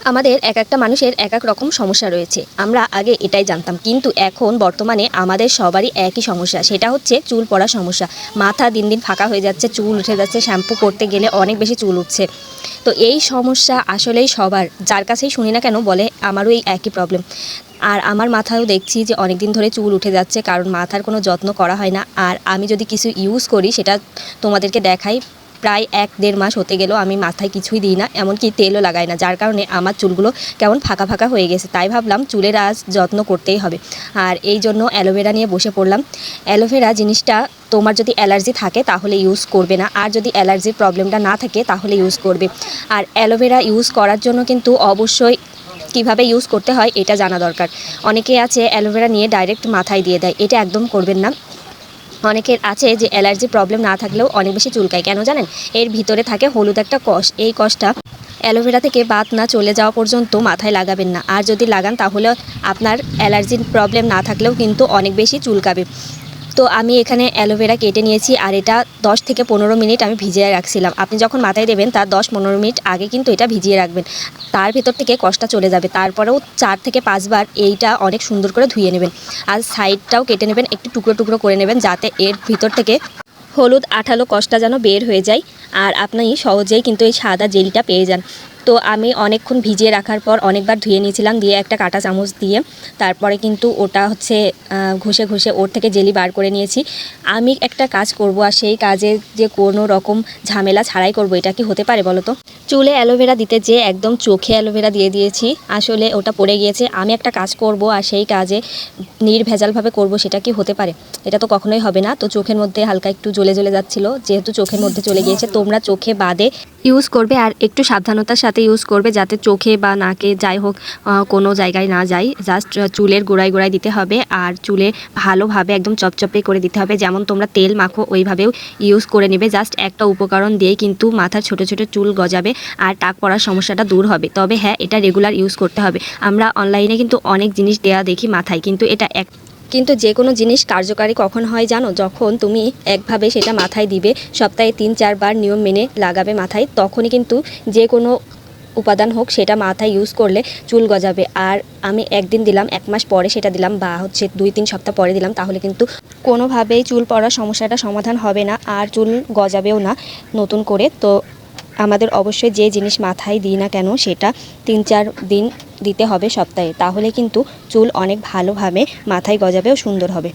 আমাদের এক একটা মানুষের এক এক রকম সমস্যা রয়েছে। আমরা আগে এটাই জানতাম, কিন্তু এখন বর্তমানে আমাদের সবারই একই সমস্যা, সেটা হচ্ছে চুল পড়ার সমস্যা। মাথা দিন দিন ফাঁকা হয়ে যাচ্ছে, চুল উঠে যাচ্ছে, শ্যাম্পু করতে গেলে অনেক বেশি চুল উঠছে। তো এই সমস্যা আসলেই সবার, যার কাছেই শুনি না কেন বলে আমারও এই একই প্রবলেম। আর আমার মাথায়ও দেখছি যে অনেক দিন ধরে চুল উঠে যাচ্ছে, কারণ মাথার কোনো যত্ন করা হয় না। আর আমি যদি কিছু ইউজ করি সেটা তোমাদেরকে দেখাই, প্রায় 1-1.5 মাস হতে গেলেও আমি মাথায় কিছুই দিই না, এমনকি তেলও লাগাই না, যার কারণে আমার চুলগুলো কেমন ফাঁকা ফাঁকা হয়ে গেছে। তাই ভাবলাম চুলের আজ যত্ন করতেই হবে, আর এই জন্য অ্যালোভেরা নিয়ে বসে পড়লাম। অ্যালোভেরা জিনিসটা তোমার যদি অ্যালার্জি থাকে তাহলে ইউজ করবে না, আর যদি অ্যালার্জির প্রবলেমটা না থাকে তাহলে ইউজ করবে। আর অ্যালোভেরা ইউজ করার জন্য কিন্তু অবশ্যই কিভাবে ইউজ করতে হয় এটা জানা দরকার। অনেকে আছে অ্যালোভেরা নিয়ে ডাইরেক্ট মাথায় দিয়ে দেয়, এটা একদম করবেন না। অনেকের আছে যে অ্যালার্জি প্রবলেম না থাকলেও অনেক বেশি চুলকায়, কেন জানেন? এর ভিতরে থাকে হলুদ একটা কষ, এই কষটা অ্যালোভেরা থেকে বাদ না চলে যাওয়া পর্যন্ত মাথায় লাগাবেন না। আর যদি লাগান তাহলে আপনার অ্যালার্জির প্রবলেম না থাকলেও কিন্তু অনেক বেশি চুলকাবে। তো আমি এখানে অ্যালোভেরা কেটে নিয়েছি, আর এটা 10 থেকে 15 মিনিট আমি ভিজিয়ে রাখছিলাম। আপনি যখন মাথায় দেবেন তার 10-15 মিনিট আগে কিন্তু এটা ভিজিয়ে রাখবেন, তার ভেতর থেকে কষটা চলে যাবে। তারপরেও 4 থেকে 5 বার এইটা অনেক সুন্দর করে ধুয়ে নেবেন, আর সাইডটাও কেটে নেবেন, একটু টুকরো টুকরো করে নেবেন, যাতে এর ভিতর থেকে হলুদ আঠালো কষটা যেন বের হয়ে যায়, আর আপনি সহজেই কিন্তু এই সাদা জেলটা পেয়ে যান। তো আমি অনেকক্ষণ ভিজিয়ে রাখার পর অনেকবার ধুয়ে নিয়েছিলাম, দিয়ে একটা কাঁটা চামচ দিয়ে তারপরে কিন্তু ওটা হচ্ছে ঘষে ঘষে ওর থেকে জেলি বার করে নিয়েছি। আমি একটা কাজ করব, আর সেই কাজে যে কোনো রকম ঝামেলা ছাড়াই করব, এটা কি হতে পারে বলো তো? চুলে অ্যালোভেরা দিতে যে একদম চোখে অ্যালোভেরা দিয়ে দিয়েছি, আসলে ওটা পড়ে গিয়েছে। আমি একটা কাজ করব, আর সেই কাজে নির্ভেজালভাবে করব, সেটা কি হতে পারে? এটা তো কখনোই হবে না। তো চোখের মধ্যে হালকা একটু জ্বলে জ্বলে যাচ্ছিলো, যেহেতু চোখের মধ্যে চলে গিয়েছে। তোমরা চোখে বাদে ইউজ করবে, আর একটু সাবধানতার সাথে ইউজ করবে, যাতে চোখে বা নাকে যাই হোক কোনো জায়গায় না যায়। জাস্ট চুলের গোড়ায় গোড়ায় দিতে হবে, আর চুলে ভালোভাবে একদম চপচপে করে দিতে হবে। যেমন তোমরা তেল মাখো ওইভাবেও ইউজ করে নেবে। জাস্ট একটা উপকরণ দিয়ে কিন্তু মাথার ছোট ছোট চুল গজাবে, আর টাক পড়ার সমস্যাটা দূর হবে। তবে হ্যাঁ, এটা রেগুলার ইউজ করতে হবে। আমরা অনলাইনে কিন্তু অনেক জিনিস দেয়া দেখি মাথায়, কিন্তু যে কোনো জিনিস কার্যকারী কখন হয় জানো? যখন তুমি একভাবে সেটা মাথায় দিবে, সপ্তাহে 3-4 বার নিয়ম মেনে লাগাবে মাথায়, তখনই কিন্তু যে কোনো উপাদান হোক সেটা মাথায় ইউজ করলে চুল গজাবে। আর আমি একদিন দিলাম, 1 মাস পরে সেটা দিলাম, বা হচ্ছে 2-3 সপ্তাহ পরে দিলাম, তাহলে কিন্তু কোনোভাবেই চুল পড়ার সমস্যাটা সমাধান হবে না, আর চুল গজাবেও না নতুন করে। তো আমাদের অবশ্যই যে জিনিস মাথায় দিই না কেন সেটা 3-4 দিন দিতে হবে সপ্তাহে, তাহলে কিন্তু চুল অনেক ভালোভাবে মাথায় গজাবে ও সুন্দর হবে।